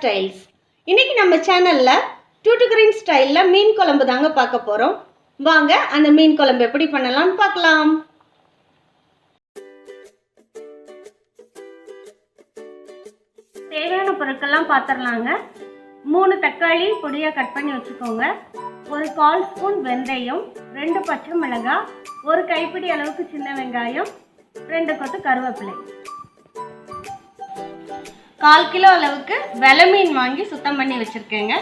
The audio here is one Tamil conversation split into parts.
ஸ்டைல்ஸ். இன்னைக்கு நம்ம சேனல்ல டூட்டுகிரீன் ஸ்டைல்ல மீன் குழம்பு தாங்க பார்க்க போறோம். வாங்க அந்த மீன் குழம்பு எப்படி பண்ணலாம்னு பார்க்கலாம். தேவையான பொருட்கள்லாம் பார்த்துடலாங்க. 3 தக்காளி பொடியாக கட் பண்ணி வச்சுக்கோங்க. ஒரு 1/4 ஸ்பூன் வெந்தயம், 2 பச்சை மிளகாய், ஒரு கைப்பிடி அளவுக்கு சின்ன வெங்காயம், 2 கொத்து கருவேப்பிலை. 1/4 கிலோ அளவுக்கு வெலை மீன் வாங்கி சுத்தம் பண்ணி வச்சுருக்கேங்க.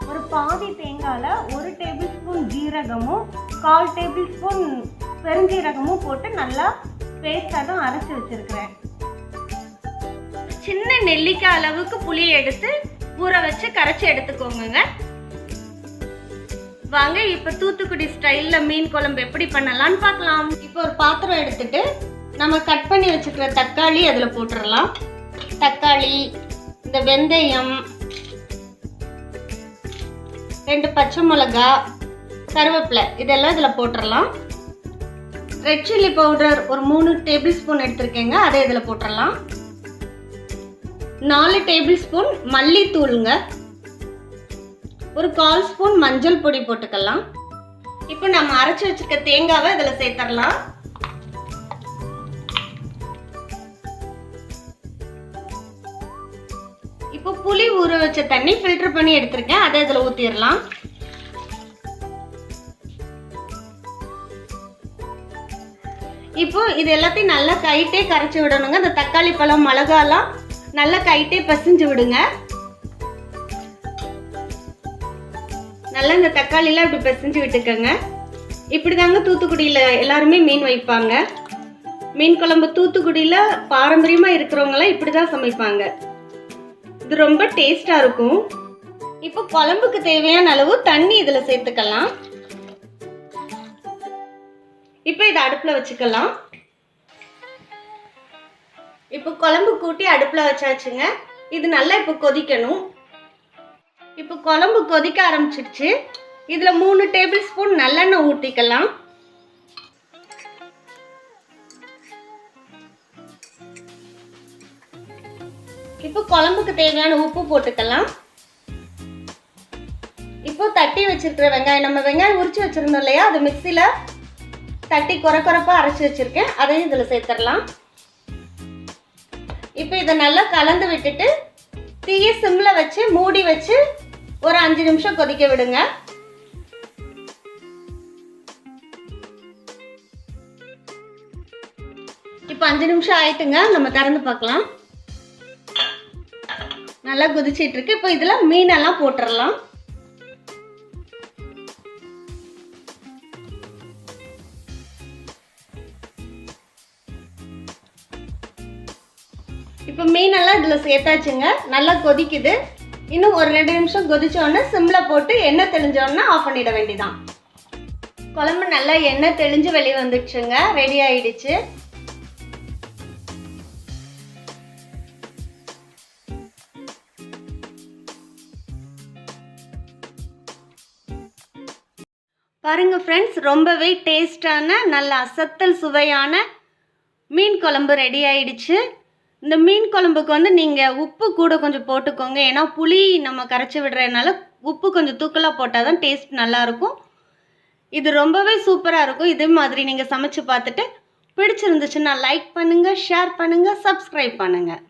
ஒரு பாதி தேங்காயில் 1 டேபிள் ஸ்பூன் ஜீரகமும் 1/4 டேபிள் ஸ்பூன் பெருஞ்சீரகமும் போட்டு நல்லா பேஸ்டாக தான் அரைச்சி வச்சுருக்கிறேன். சின்ன நெல்லிக்காய் அளவுக்கு புளி எடுத்து ஊற வச்சு கரைச்சி எடுத்துக்கோங்க. வாங்க இப்போ தூத்துக்குடி ஸ்டைலில் மீன் குழம்பு எப்படி பண்ணலாம்னு பார்க்கலாம். இப்போ ஒரு பாத்திரம் எடுத்துட்டு நம்ம கட் பண்ணி வச்சுக்கிற தக்காளி அதில் போட்டுடலாம். தக்காளி, இந்த வெந்தயம், 2 பச்சை மிளகா, கருவேப்பிலை இதெல்லாம் இதில் போட்டுடலாம். ரெட் சில்லி பவுடர் ஒரு 3 டேபிள் ஸ்பூன் எடுத்துருக்கேங்க, அதை இதில் போட்டுடலாம். 4 டேபிள் ஸ்பூன் மல்லித்தூளுங்க, ஒரு 1/4 ஸ்பூன் மஞ்சள் பொடி போட்டுக்கலாம். இப்போ நம்ம அரைச்சி வச்சுருக்க தேங்காவை இதில் சேர்த்துடலாம். இப்போ புளி ஊற வச்ச தண்ணி ஃபில்டர் பண்ணி எடுத்திருக்கேன், அதை இதில் ஊற்றிடலாம். இப்போ இது எல்லாத்தையும் நல்லா கைட்டே கரைச்சி விடணுங்க. அந்த தக்காளி பழம், மிளகாலாம் நல்லா கைட்டே பசிஞ்சு விடுங்க. நல்லா இந்த தக்காளிலாம் இப்படி பசிஞ்சு விட்டுக்கோங்க. இப்படி தாங்க தூத்துக்குடியில் எல்லாருமே மீன் வைப்பாங்க. மீன் குழம்பு தூத்துக்குடியில் பாரம்பரியமாக இருக்கிறவங்களாம் இப்படி தான் சமைப்பாங்க. இது ரொம்ப டேஸ்டாக இருக்கும். இப்போ குழம்புக்கு தேவையான அளவு தண்ணி இதில் சேர்த்துக்கலாம். இப்போ இதை அடுப்பில் வச்சுக்கலாம். இப்போ குழம்பு கூட்டி அடுப்பில் வச்சாச்சுங்க. இது நல்லா இப்போ கொதிக்கணும். இப்போ குழம்பு கொதிக்க ஆரம்பிச்சிடுச்சு. இதில் 3 டேபிள் ஸ்பூன் நல்லெண்ணெய் ஊற்றிக்கலாம். இப்போ குழம்புக்கு தேவையான உப்பு போட்டுக்கலாம். இப்போ தட்டி வச்சிருக்கிற வெங்காயம், நம்ம வெங்காயம் உரிச்சு வச்சிருந்தோம் இல்லையா, அது மிக்சியில் தட்டி குறைப்பாக அரைச்சி வச்சிருக்கேன், அதையும் இதில் சேர்த்துடலாம். இப்போ இதை நல்லா கலந்து விட்டுட்டு தீயை சிம்மில் வச்சு மூடி வச்சு ஒரு 5 நிமிஷம் கொதிக்க விடுங்க. இப்போ 5 நிமிஷம் ஆயிட்டுங்க, நம்ம திறந்து பார்க்கலாம். நல்லா கொதிச்சிட்டு இருக்கு. இப்போ இதில் மீனெல்லாம் போட்டுடலாம். இப்போ மீனெல்லாம் இதில் சேர்த்தாச்சுங்க. நல்லா கொதிக்குது. இன்னும் ஒரு 2 நிமிஷம் கொதிச்சோடனே சிம்மில் போட்டு எண்ணெய் தெளிஞ்சோடனே ஆஃப் பண்ணிட வேண்டியதான். குழம்பு நல்லா எண்ணெய் தெளிஞ்சு வெளியே வந்துடுச்சுங்க, ரெடி ஆயிடுச்சு. பாருங்க ஃப்ரெண்ட்ஸ், ரொம்பவே டேஸ்டான நல்ல அசத்தல் சுவையான மீன் குழம்பு ரெடி ஆயிடுச்சு. இந்த மீன் குழம்புக்கு நீங்கள் உப்பு கூட கொஞ்சம் போட்டுக்கோங்க. ஏன்னா புளி நம்ம கரைச்சி விடுறதுனால உப்பு கொஞ்சம் தூக்கலாக போட்டால் தான் டேஸ்ட் நல்லாயிருக்கும். இது ரொம்பவே சூப்பராக இருக்கும். இதே மாதிரி நீங்கள் சமைச்சு பார்த்துட்டு பிடிச்சிருந்துச்சுன்னா லைக் பண்ணுங்கள், ஷேர் பண்ணுங்கள், சப்ஸ்கிரைப் பண்ணுங்கள்.